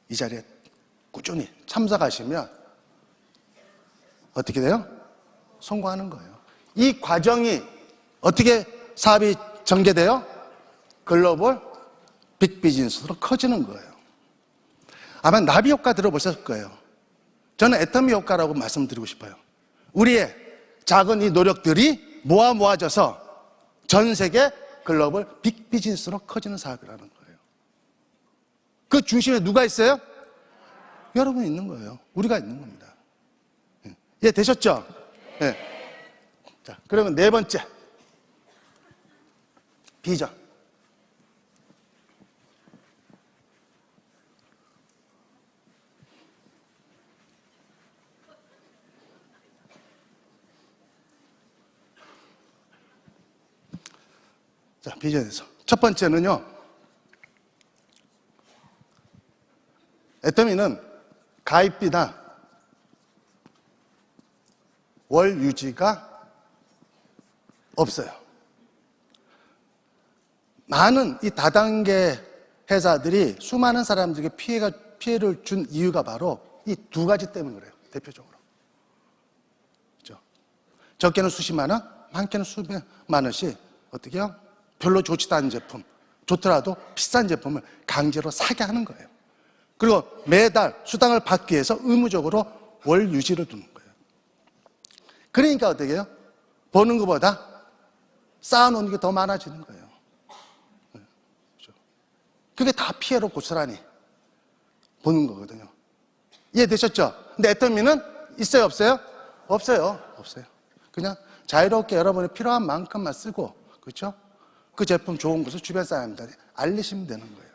이 자리에 꾸준히 참석하시면 어떻게 돼요? 성공하는 거예요. 이 과정이 어떻게 사업이 전개돼요? 글로벌 빅비즈니스로 커지는 거예요. 아마 나비 효과 들어보셨을 거예요. 저는 애터미 효과라고 말씀드리고 싶어요. 우리의 작은 이 노력들이 모아져서 전 세계 글로벌 빅비즈니스로 커지는 사업이라는 거예요. 그 중심에 누가 있어요? 여러분이 있는 거예요. 우리가 있는 겁니다. 예, 되셨죠? 예. 자, 그러면 네 번째. 비전. 자, 비전에서. 첫 번째는요, 애터미는 가입비나 월 유지가 없어요. 많은 이 다단계 회사들이 수많은 사람들에게 피해를 준 이유가 바로 이 두 가지 때문에 그래요. 대표적으로. 그렇죠? 적게는 수십만 원, 많게는 수백만 원씩 어떻게 해요? 별로 좋지도 않은 제품, 좋더라도 비싼 제품을 강제로 사게 하는 거예요. 그리고 매달 수당을 받기 위해서 의무적으로 월 유지를 두는 거예요. 그러니까 어떻게 해요? 버는 것보다 쌓아놓는 게 더 많아지는 거예요. 그게 다 피해로 고스란히 보는 거거든요. 이해되셨죠? 근데 애터미는 있어요, 없어요? 없어요. 없어요. 그냥 자유롭게 여러분이 필요한 만큼만 쓰고, 그렇죠? 그 제품 좋은 것을 주변 사람들한테 알리시면 되는 거예요.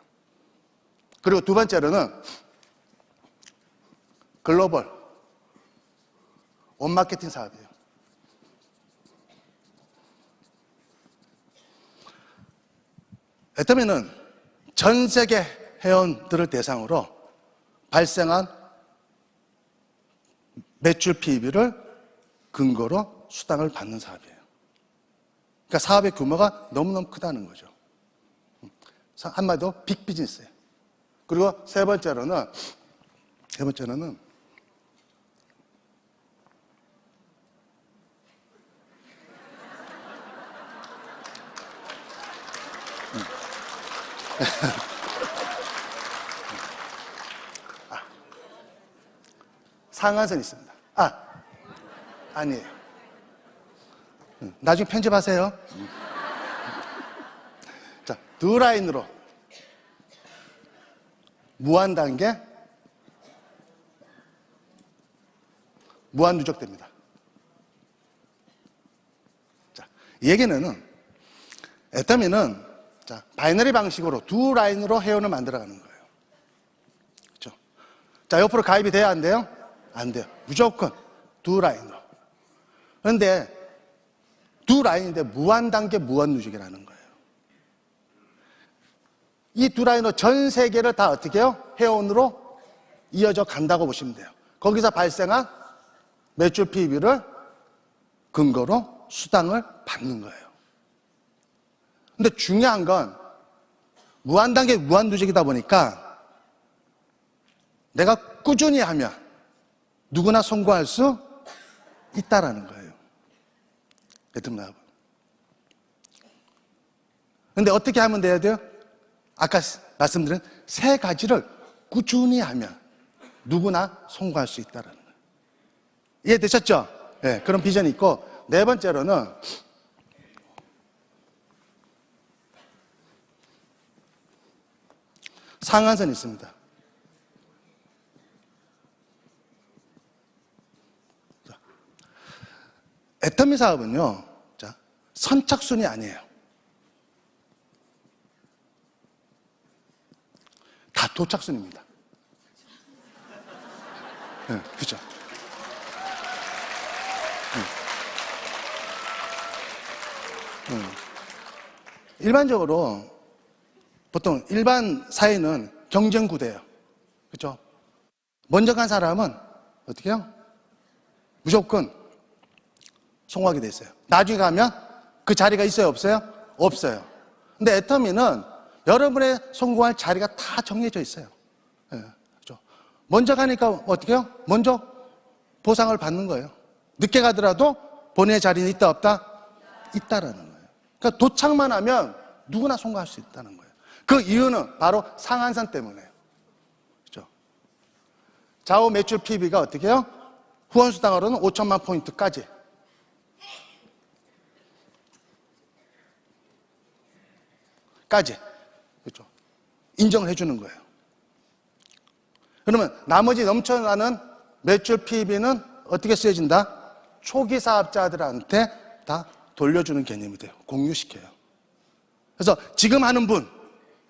그리고 두 번째로는 글로벌 온마케팅 사업이에요. 애터미는 전 세계 회원들을 대상으로 발생한 매출 PB를 근거로 수당을 받는 사업이에요. 그러니까 사업의 규모가 너무너무 크다는 거죠. 한마디로 빅 비즈니스예요. 그리고 세 번째로는 상한선이 있습니다. 아니에요. 나중에 편집하세요. 자, 두 라인으로 무한 단계, 무한 누적됩니다. 자, 이 얘기는 애터미는 바이너리 방식으로 두 라인으로 회원을 만들어가는 거예요. 그렇죠? 자, 옆으로 가입이 돼야 안 돼요? 안 돼요. 무조건 두 라인으로. 그런데 두 라인인데 무한 단계, 무한 누적이라는 거예요. 이 두 라인으로 전 세계를 다 어떻게 해요? 회원으로 이어져 간다고 보시면 돼요. 거기서 발생한 매출 PB를 근거로 수당을 받는 거예요. 근데 중요한 건 무한 단계, 무한 누적이다 보니까 내가 꾸준히 하면 누구나 성공할 수 있다라는 거예요. 근데 어떻게 하면 돼야 돼요? 아까 말씀드린 세 가지를 꾸준히 하면 누구나 성공할 수 있다라는 거예요. 이해되셨죠? 네, 그런 비전이 있고, 네 번째로는 상한선이 있습니다. 애터미 사업은요, 선착순이 아니에요. 다 도착순입니다. 네, 그죠? 일반적으로 보통 일반 사회는 경쟁 구도예요. 그렇죠? 먼저 간 사람은 어떻게 해요? 무조건 성공하게 돼 있어요. 나중에 가면 그 자리가 있어요, 없어요? 없어요. 근데 애터미는 여러분의 성공할 자리가 다 정해져 있어요. 네, 그렇죠? 먼저 가니까 어떻게 해요? 먼저 보상을 받는 거예요. 늦게 가더라도 본인의 자리는 있다, 없다? 있다라는 거예요. 그러니까 도착만 하면 누구나 성공할 수 있다는 거예요. 그 이유는 바로 상한선 때문에요. 그렇죠? 좌우 매출 PB가 어떻게 해요? 후원수당으로는 5천만 포인트까지. 그렇죠? 인정을 해주는 거예요. 그러면 나머지 넘쳐나는 매출 PB는 어떻게 쓰여진다? 초기 사업자들한테 다 돌려주는 개념이 돼요. 공유시켜요. 그래서 지금 하는 분,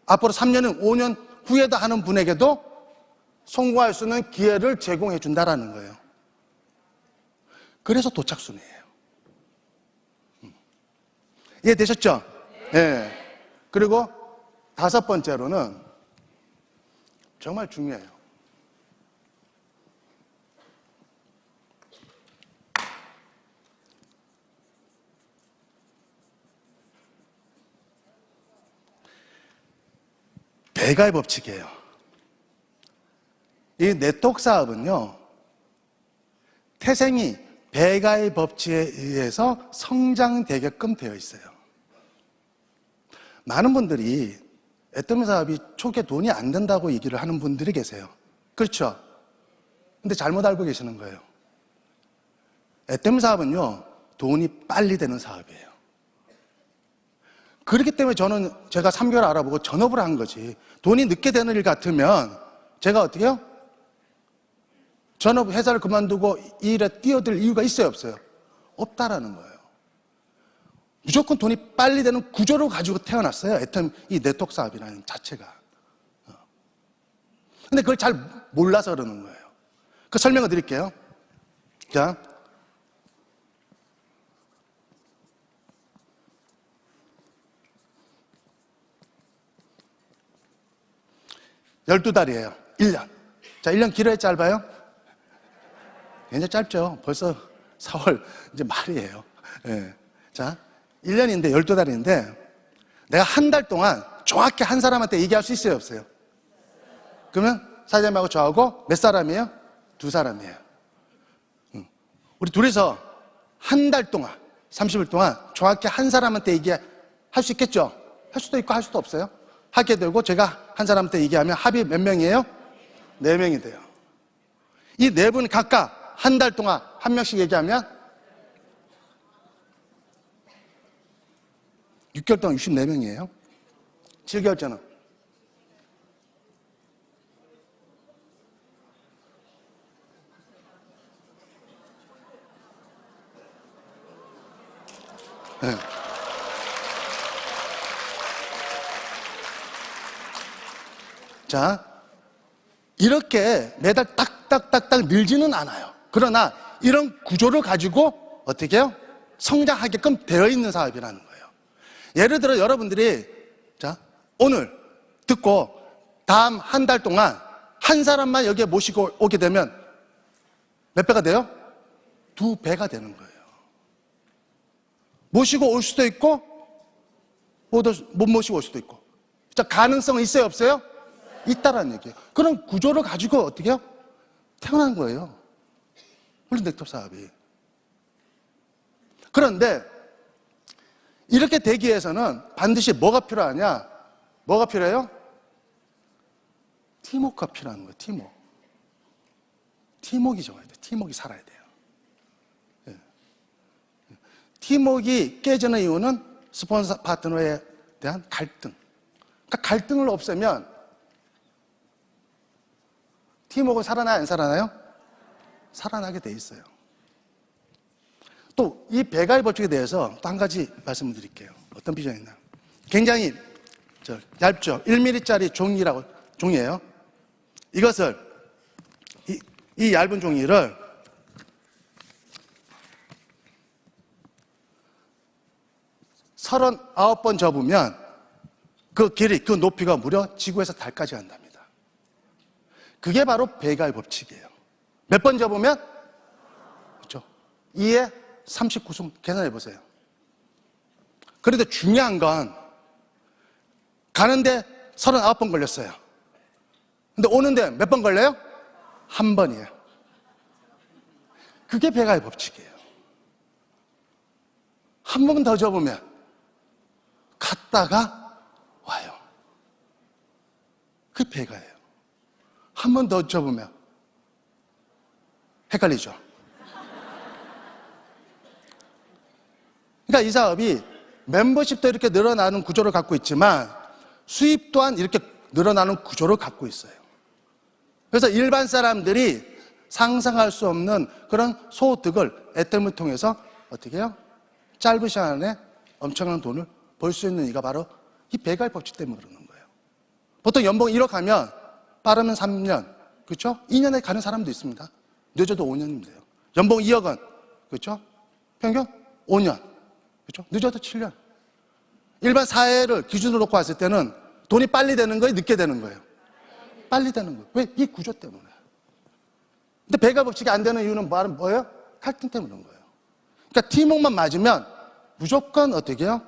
앞으로 3년은 5년 후에도 하는 분에게도 성공할 수 있는 기회를 제공해 준다라는 거예요. 그래서 도착순이에요. 이해되셨죠? 네. 그리고 다섯 번째로는 정말 중요해요. 배가의 법칙이에요. 이 네트워크 사업은요, 태생이 배가의 법칙에 의해서 성장되게끔 되어 있어요. 많은 분들이 애터미 사업이 초기에 돈이 안 된다고 얘기를 하는 분들이 계세요. 그렇죠? 근데 잘못 알고 계시는 거예요. 애터미 사업은요, 돈이 빨리 되는 사업이에요. 그렇기 때문에 제가 3개월 알아보고 전업을 한 거지. 돈이 늦게 되는 일 같으면 제가 어떻게 해요? 전업 회사를 그만두고 이 일에 뛰어들 이유가 있어요, 없어요? 없다라는 거예요. 무조건 돈이 빨리 되는 구조를 가지고 태어났어요. 애터미 이 네트워크 사업이라는 자체가. 근데 그걸 잘 몰라서 그러는 거예요. 그 설명을 드릴게요. 자, (12달이에요) 1년. 자, 1년 길어요, 짧아요? 굉장히 짧죠. 벌써 4월 이제 말이에요. 예. 자, 1년인데 12달인데 내가 한 달 동안 정확히 한 사람한테 얘기할 수 있어요, 없어요? 그러면 사장님하고 저하고 몇 사람이에요? 2사람이에요. 우리 둘이서 한 달 동안, 30일 동안 정확히 한 사람한테 얘기할 수 있겠죠? 할 수도 있고 할 수도 없어요. 하게 되고 제가 한 사람한테 얘기하면 합이 몇 명이에요? 4명이 돼요. 이 4분 각각 한 달 동안 한 명씩 얘기하면 6개월 동안 64명이에요. 7개월째는 네. 자, 이렇게 매달 딱딱딱딱 늘지는 않아요. 그러나 이런 구조를 가지고 어떻게 해요? 성장하게끔 되어 있는 사업이라는 거예요. 예를 들어 여러분들이 자, 오늘 듣고 다음 한 달 동안 한 사람만 여기에 모시고 오게 되면 몇 배가 돼요? 2배가 되는 거예요. 모시고 올 수도 있고 못 모시고 올 수도 있고. 자, 가능성은 있어요, 없어요? 있다라는 얘기예요. 그런 구조를 가지고 어떻게 해요? 태어난 거예요. 홀린 네트워크 사업이. 그런데 이렇게 되기 위해서는 반드시 뭐가 필요하냐? 뭐가 필요해요? 팀워크가 필요한 거예요. 팀워크. 팀워크가 좋아야 돼요. 팀워크가 살아야 돼요. 네. 팀워크가 깨지는 이유는 스폰서 파트너에 대한 갈등. 그러니까 갈등을 없애면 팀워크는 살아나요, 안 살아나요? 살아나게 돼 있어요. 또 이 배가의 법칙에 대해서 또 한 가지 말씀을 드릴게요. 어떤 비전이 있나? 굉장히 얇죠. 1mm짜리 종이에요. 이것을 이 얇은 종이를 (39) 번 접으면 그 길이, 그 높이가 무려 지구에서 달까지 간답니다. 그게 바로 배가의 법칙이에요. 몇 번 접으면? 그렇죠. 2에 39승 계산해 보세요. 그런데 중요한 건 가는데 39번 걸렸어요. 근데 오는데 몇 번 걸려요? 1번이에요. 그게 배가의 법칙이에요. 한 번 더 접으면 갔다가 와요. 그게 배가예요. 한 번 더 접으면 헷갈리죠? 그러니까 이 사업이 멤버십도 이렇게 늘어나는 구조를 갖고 있지만 수입 또한 이렇게 늘어나는 구조를 갖고 있어요. 그래서 일반 사람들이 상상할 수 없는 그런 소득을 애터미를 통해서 어떻게 해요? 짧은 시간 안에 엄청난 돈을 벌 수 있는 이가 바로 이 배가의 법칙 때문에 그러는 거예요. 보통 연봉 1억 하면 빠르면 3년, 그렇죠? 2년에 가는 사람도 있습니다. 늦어도 5년이면 돼요. 연봉 2억은, 그렇죠? 평균 5년, 그렇죠? 늦어도 7년. 일반 사회를 기준으로 놓고 봤을 때는 돈이 빨리 되는 거예요, 늦게 되는 거예요? 빨리 되는 거예요. 왜? 이 구조 때문에. 근데 배가 법칙이 안 되는 이유는 뭐예요? 갈등 때문에 그런 거예요. 그러니까 팀워크만 맞으면 무조건 어떻게 해요?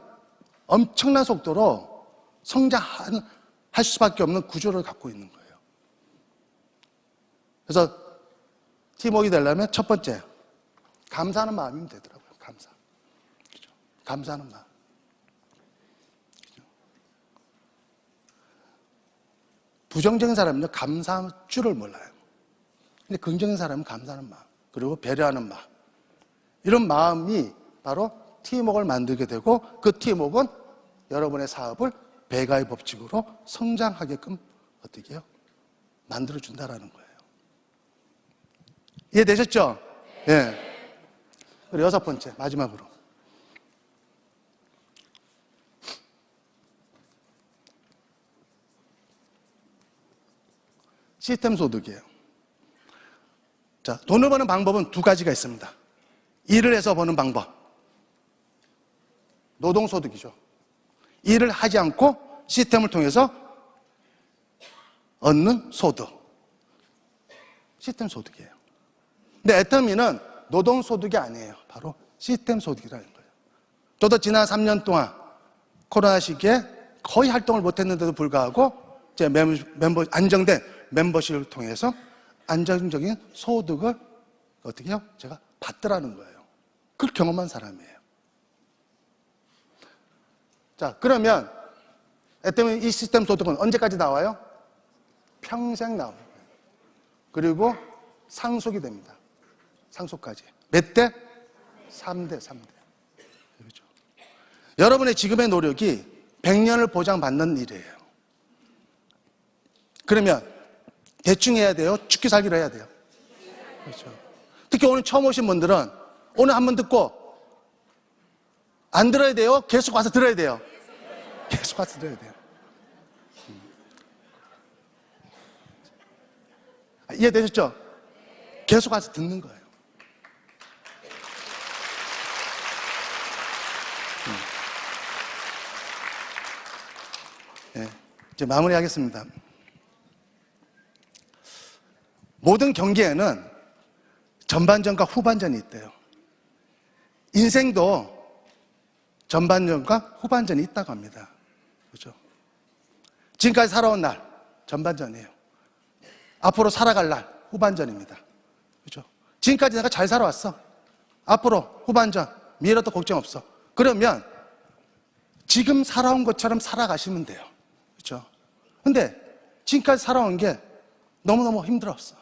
엄청난 속도로 성장할 수밖에 없는 구조를 갖고 있는 거예요. 그래서 팀워크가 되려면 첫 번째, 감사하는 마음이면 되더라고요. 감사. 그죠? 감사하는 마음. 그죠? 부정적인 사람은요, 감사할 줄을 몰라요. 근데 긍정적인 사람은 감사하는 마음, 그리고 배려하는 마음. 이런 마음이 바로 팀워크를 만들게 되고, 그 팀워크는 여러분의 사업을 배가의 법칙으로 성장하게끔 어떻게 해요? 만들어준다라는 거예요. 이해되셨죠? 예. 그리고 6번째, 마지막으로. 시스템 소득이에요. 자, 돈을 버는 방법은 2가지가 있습니다. 일을 해서 버는 방법. 노동소득이죠. 일을 하지 않고 시스템을 통해서 얻는 소득. 시스템 소득이에요. 근데 애터미는 노동소득이 아니에요. 바로 시스템 소득이라는 거예요. 저도 지난 3년 동안 코로나 시기에 거의 활동을 못했는데도 불구하고 제 안정된 멤버십을 통해서 안정적인 소득을 어떻게 해요? 제가 받더라는 거예요. 그걸 경험한 사람이에요. 자, 그러면 애터미 이 시스템 소득은 언제까지 나와요? 평생 나와요. 그리고 상속이 됩니다. 상속까지. 몇 대? 3대. 그렇죠. 여러분의 지금의 노력이 100년을 보장받는 일이에요. 그러면 대충 해야 돼요? 죽기 살기로 해야 돼요? 그렇죠. 특히 오늘 처음 오신 분들은 오늘 한 번 듣고 안 들어야 돼요? 계속 와서 들어야 돼요? 계속 와서 들어야 돼요. 이해되셨죠? 계속 와서 듣는 거예요. 네, 이제 마무리하겠습니다. 모든 경기에는 전반전과 후반전이 있대요. 인생도 전반전과 후반전이 있다고 합니다. 그렇죠? 지금까지 살아온 날 전반전이에요. 앞으로 살아갈 날 후반전입니다. 그렇죠? 지금까지 내가 잘 살아왔어. 앞으로 후반전, 미래도 걱정 없어. 그러면 지금 살아온 것처럼 살아가시면 돼요. 그렇죠? 근데 지금까지 살아온 게 너무너무 힘들었어.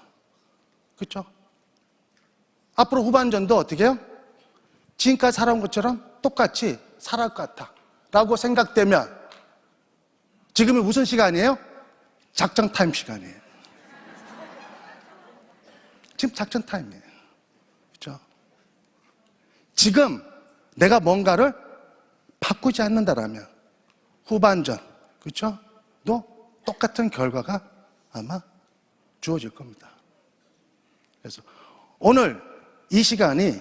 그렇죠? 앞으로 후반전도 어떻게 해요? 지금까지 살아온 것처럼 똑같이 살아갈 것 같아 라고 생각되면 지금이 무슨 시간이에요? 작전 타임 시간이에요. 지금 작전 타임이에요. 그렇죠? 지금 내가 뭔가를 바꾸지 않는다라면 후반전, 그렇죠? 또 똑같은 결과가 아마 주어질 겁니다. 그래서 오늘 이 시간이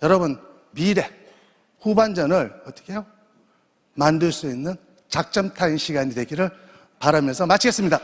여러분 미래, 후반전을 어떻게 해요? 만들 수 있는 작전 타임 시간이 되기를 바라면서 마치겠습니다.